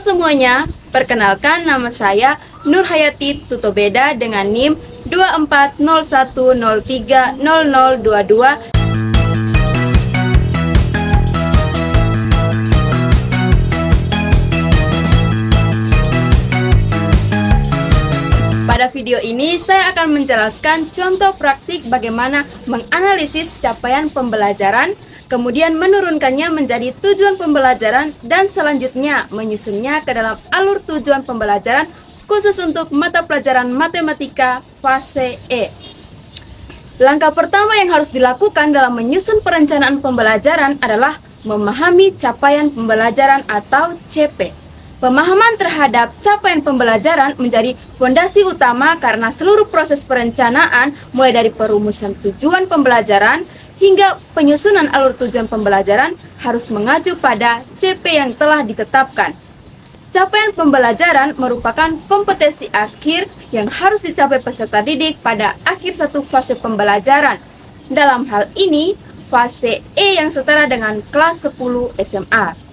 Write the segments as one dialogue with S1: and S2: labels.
S1: semuanya, perkenalkan nama saya Nurhayati Tutobeda dengan NIM 2401030022. Pada video ini saya akan menjelaskan contoh praktik bagaimana menganalisis capaian pembelajaran, kemudian menurunkannya menjadi tujuan pembelajaran, dan selanjutnya menyusunnya ke dalam alur tujuan pembelajaran khusus untuk mata pelajaran matematika fase E. Langkah pertama yang harus dilakukan dalam menyusun perencanaan pembelajaran adalah memahami capaian pembelajaran atau CP. Pemahaman terhadap capaian pembelajaran menjadi fondasi utama karena seluruh proses perencanaan, mulai dari perumusan tujuan pembelajaran hingga penyusunan alur tujuan pembelajaran, harus mengacu pada CP yang telah ditetapkan. Capaian pembelajaran merupakan kompetensi akhir yang harus dicapai peserta didik pada akhir satu fase pembelajaran. Dalam hal ini, fase E yang setara dengan kelas 10 SMA.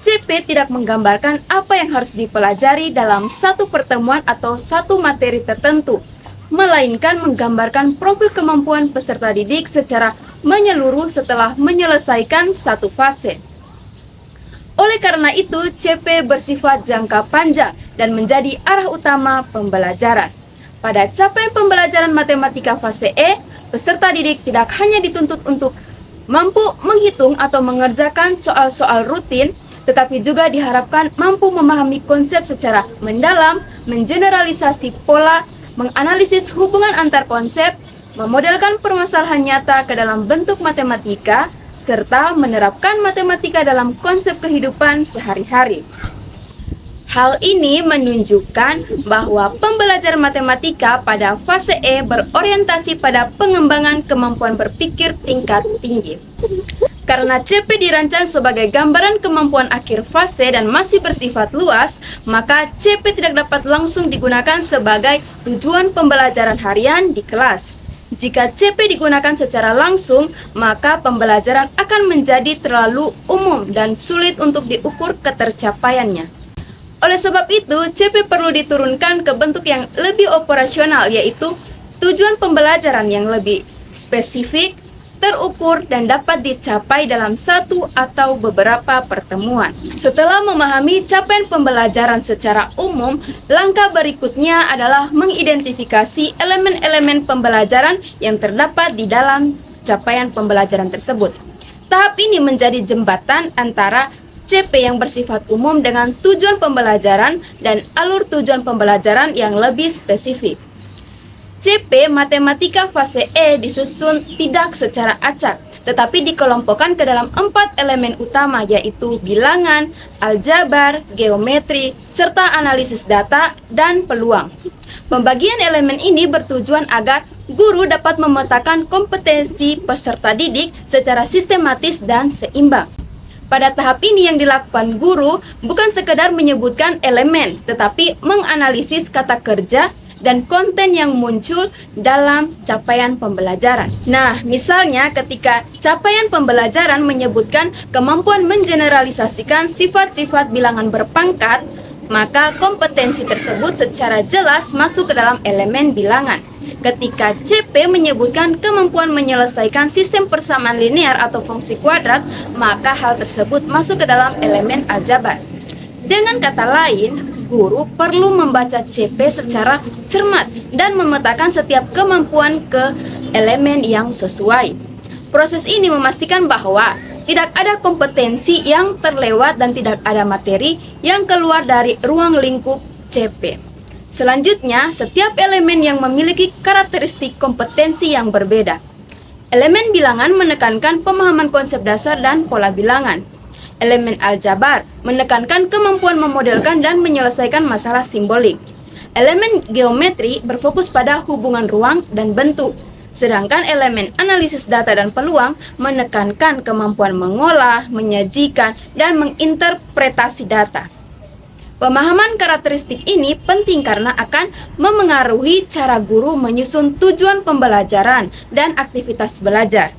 S1: CP tidak menggambarkan apa yang harus dipelajari dalam satu pertemuan atau satu materi tertentu, melainkan menggambarkan profil kemampuan peserta didik secara menyeluruh setelah menyelesaikan satu fase. Oleh karena itu, CP bersifat jangka panjang dan menjadi arah utama pembelajaran. Pada capaian pembelajaran matematika fase E, peserta didik tidak hanya dituntut untuk mampu menghitung atau mengerjakan soal-soal rutin, tetapi juga diharapkan mampu memahami konsep secara mendalam, mengeneralisasi pola, menganalisis hubungan antar konsep, memodelkan permasalahan nyata ke dalam bentuk matematika, serta menerapkan matematika dalam konsep kehidupan sehari-hari. Hal ini menunjukkan bahwa pembelajaran matematika pada fase E berorientasi pada pengembangan kemampuan berpikir tingkat tinggi. Karena CP dirancang sebagai gambaran kemampuan akhir fase dan masih bersifat luas, maka CP tidak dapat langsung digunakan sebagai tujuan pembelajaran harian di kelas. Jika CP digunakan secara langsung, maka pembelajaran akan menjadi terlalu umum dan sulit untuk diukur ketercapaiannya. Oleh sebab itu, CP perlu diturunkan ke bentuk yang lebih operasional, yaitu tujuan pembelajaran yang lebih spesifik, terukur, dan dapat dicapai dalam satu atau beberapa pertemuan. Setelah memahami capaian pembelajaran secara umum, langkah berikutnya adalah mengidentifikasi elemen-elemen pembelajaran yang terdapat di dalam capaian pembelajaran tersebut. Tahap ini menjadi jembatan antara CP yang bersifat umum dengan tujuan pembelajaran dan alur tujuan pembelajaran yang lebih spesifik. CP matematika fase E disusun tidak secara acak, tetapi dikelompokkan ke dalam 4 elemen utama, yaitu bilangan, aljabar, geometri, serta analisis data dan peluang. Pembagian elemen ini bertujuan agar guru dapat memetakan kompetensi peserta didik secara sistematis dan seimbang. Pada tahap ini yang dilakukan guru bukan sekedar menyebutkan elemen, tetapi menganalisis kata kerja dan konten yang muncul dalam capaian pembelajaran. Nah, misalnya ketika capaian pembelajaran menyebutkan kemampuan mengeneralisasikan sifat-sifat bilangan berpangkat, maka kompetensi tersebut secara jelas masuk ke dalam elemen bilangan. Ketika CP menyebutkan kemampuan menyelesaikan sistem persamaan linear atau fungsi kuadrat, maka hal tersebut masuk ke dalam elemen aljabar. Dengan kata lain, guru perlu membaca CP secara cermat dan memetakan setiap kemampuan ke elemen yang sesuai. Proses ini memastikan bahwa tidak ada kompetensi yang terlewat dan tidak ada materi yang keluar dari ruang lingkup CP. Selanjutnya, setiap elemen yang memiliki karakteristik kompetensi yang berbeda. Elemen bilangan menekankan pemahaman konsep dasar dan pola bilangan. Elemen aljabar menekankan kemampuan memodelkan dan menyelesaikan masalah simbolik. Elemen geometri berfokus pada hubungan ruang dan bentuk. Sedangkan elemen analisis data dan peluang menekankan kemampuan mengolah, menyajikan, dan menginterpretasi data. Pemahaman karakteristik ini penting karena akan memengaruhi cara guru menyusun tujuan pembelajaran dan aktivitas belajar.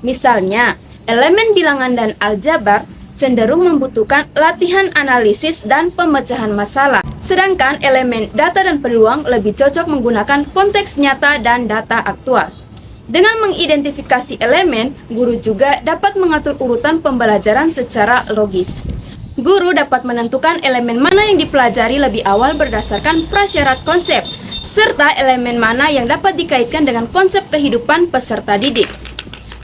S1: Misalnya, elemen bilangan dan aljabar cenderung membutuhkan latihan analisis dan pemecahan masalah. Sedangkan elemen data dan peluang lebih cocok menggunakan konteks nyata dan data aktual. Dengan mengidentifikasi elemen, guru juga dapat mengatur urutan pembelajaran secara logis. Guru dapat menentukan elemen mana yang dipelajari lebih awal berdasarkan prasyarat konsep, serta elemen mana yang dapat dikaitkan dengan konsep kehidupan peserta didik.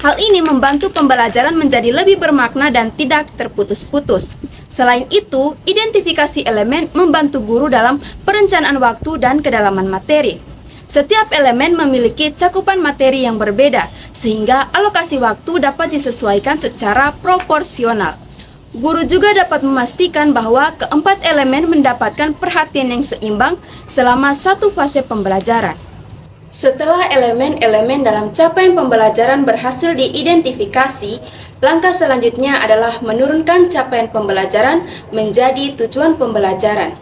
S1: Hal ini membantu pembelajaran menjadi lebih bermakna dan tidak terputus-putus. Selain itu, identifikasi elemen membantu guru dalam perencanaan waktu dan kedalaman materi. Setiap elemen memiliki cakupan materi yang berbeda, sehingga alokasi waktu dapat disesuaikan secara proporsional. Guru juga dapat memastikan bahwa keempat elemen mendapatkan perhatian yang seimbang selama satu fase pembelajaran. Setelah elemen-elemen dalam capaian pembelajaran berhasil diidentifikasi, langkah selanjutnya adalah menurunkan capaian pembelajaran menjadi tujuan pembelajaran.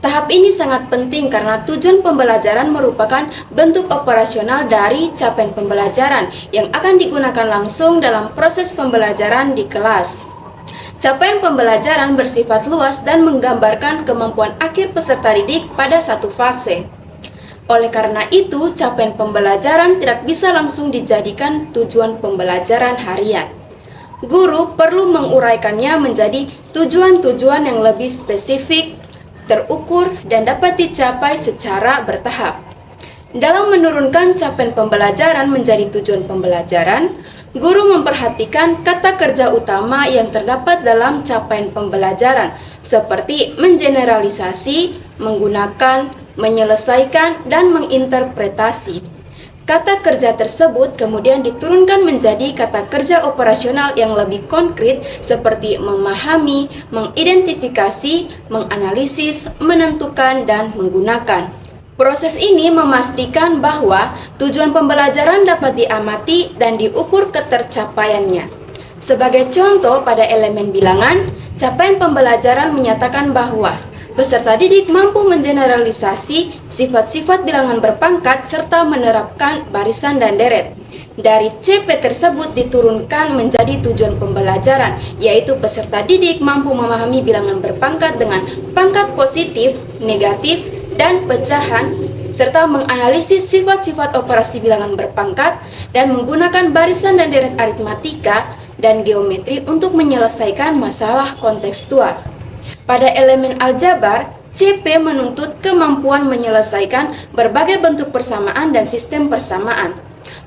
S1: Tahap ini sangat penting karena tujuan pembelajaran merupakan bentuk operasional dari capaian pembelajaran yang akan digunakan langsung dalam proses pembelajaran di kelas. Capaian pembelajaran bersifat luas dan menggambarkan kemampuan akhir peserta didik pada satu fase. Oleh karena itu, capaian pembelajaran tidak bisa langsung dijadikan tujuan pembelajaran harian. Guru perlu menguraikannya menjadi tujuan-tujuan yang lebih spesifik, terukur, dan dapat dicapai secara bertahap. Dalam menurunkan capaian pembelajaran menjadi tujuan pembelajaran, guru memperhatikan kata kerja utama yang terdapat dalam capaian pembelajaran, seperti mengeneralisasi, menggunakan, menyelesaikan, dan menginterpretasi. Kata kerja tersebut kemudian diturunkan menjadi kata kerja operasional yang lebih konkret seperti memahami, mengidentifikasi, menganalisis, menentukan, dan menggunakan. Proses ini memastikan bahwa tujuan pembelajaran dapat diamati dan diukur ketercapaiannya. Sebagai contoh, pada elemen bilangan, capaian pembelajaran menyatakan bahwa peserta didik mampu mengeneralisasi sifat-sifat bilangan berpangkat serta menerapkan barisan dan deret. Dari CP tersebut diturunkan menjadi tujuan pembelajaran, yaitu peserta didik mampu memahami bilangan berpangkat dengan pangkat positif, negatif, dan pecahan, serta menganalisis sifat-sifat operasi bilangan berpangkat dan menggunakan barisan dan deret aritmatika dan geometri untuk menyelesaikan masalah kontekstual. Pada elemen aljabar, CP menuntut kemampuan menyelesaikan berbagai bentuk persamaan dan sistem persamaan.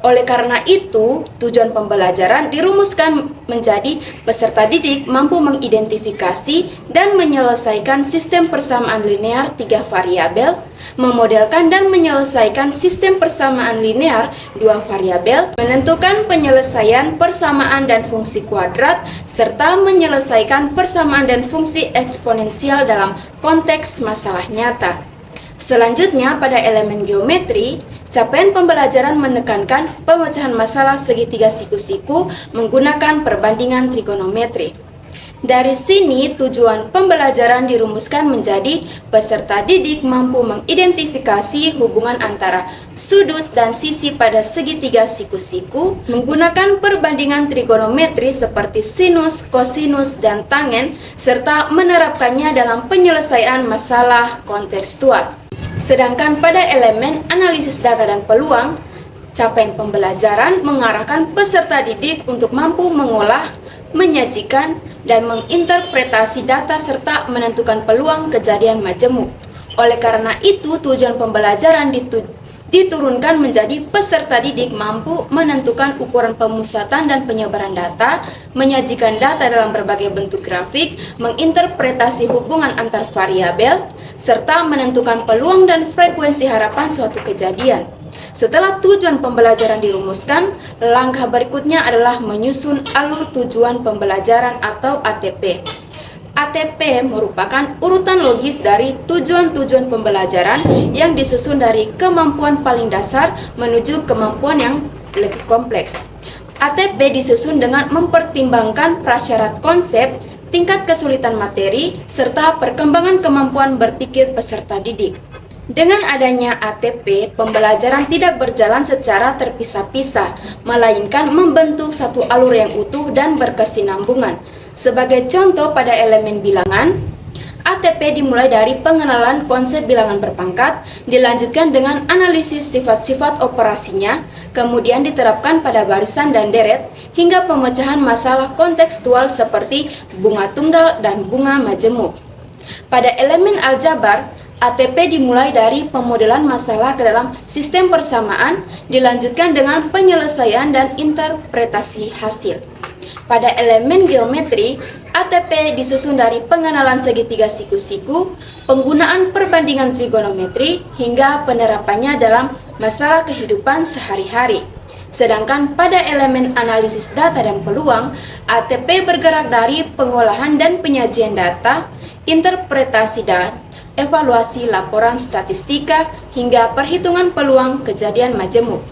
S1: Oleh karena itu, tujuan pembelajaran dirumuskan menjadi peserta didik mampu mengidentifikasi dan menyelesaikan sistem persamaan linear 3 variabel, memodelkan dan menyelesaikan sistem persamaan linear 2 variabel, menentukan penyelesaian persamaan dan fungsi kuadrat, serta menyelesaikan persamaan dan fungsi eksponensial dalam konteks masalah nyata. Selanjutnya, pada elemen geometri, capaian pembelajaran menekankan pemecahan masalah segitiga siku-siku menggunakan perbandingan trigonometri. Dari sini, tujuan pembelajaran dirumuskan menjadi peserta didik mampu mengidentifikasi hubungan antara sudut dan sisi pada segitiga siku-siku menggunakan perbandingan trigonometri seperti sinus, kosinus, dan tangen, serta menerapkannya dalam penyelesaian masalah kontekstual. Sedangkan pada elemen analisis data dan peluang, capaian pembelajaran mengarahkan peserta didik untuk mampu mengolah, menyajikan, dan menginterpretasi data serta menentukan peluang kejadian majemuk. Oleh karena itu, tujuan pembelajaran diturunkan menjadi peserta didik mampu menentukan ukuran pemusatan dan penyebaran data, menyajikan data dalam berbagai bentuk grafik, menginterpretasi hubungan antar variabel, serta menentukan peluang dan frekuensi harapan suatu kejadian. Setelah tujuan pembelajaran dirumuskan, langkah berikutnya adalah menyusun alur tujuan pembelajaran atau ATP. ATP merupakan urutan logis dari tujuan-tujuan pembelajaran yang disusun dari kemampuan paling dasar menuju kemampuan yang lebih kompleks. ATP disusun dengan mempertimbangkan prasyarat konsep, tingkat kesulitan materi, serta perkembangan kemampuan berpikir peserta didik. Dengan adanya ATP, pembelajaran tidak berjalan secara terpisah-pisah, melainkan membentuk satu alur yang utuh dan berkesinambungan. Sebagai contoh pada elemen bilangan, ATP dimulai dari pengenalan konsep bilangan berpangkat, dilanjutkan dengan analisis sifat-sifat operasinya, kemudian diterapkan pada barisan dan deret, hingga pemecahan masalah kontekstual seperti bunga tunggal dan bunga majemuk. Pada elemen aljabar, ATP dimulai dari pemodelan masalah ke dalam sistem persamaan, dilanjutkan dengan penyelesaian dan interpretasi hasil. Pada elemen geometri, ATP disusun dari pengenalan segitiga siku-siku, penggunaan perbandingan trigonometri, hingga penerapannya dalam masalah kehidupan sehari-hari. Sedangkan pada elemen analisis data dan peluang, ATP bergerak dari pengolahan dan penyajian data, interpretasi dan evaluasi laporan statistika, hingga perhitungan peluang kejadian majemuk.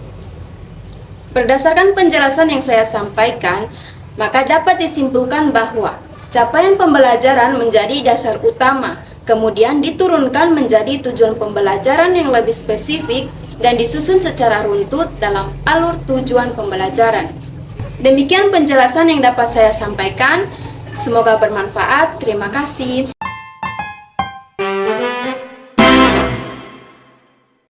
S1: Berdasarkan penjelasan yang saya sampaikan, maka dapat disimpulkan bahwa capaian pembelajaran menjadi dasar utama, kemudian diturunkan menjadi tujuan pembelajaran yang lebih spesifik dan disusun secara runtut dalam alur tujuan pembelajaran. Demikian penjelasan yang dapat saya sampaikan. Semoga bermanfaat. Terima kasih.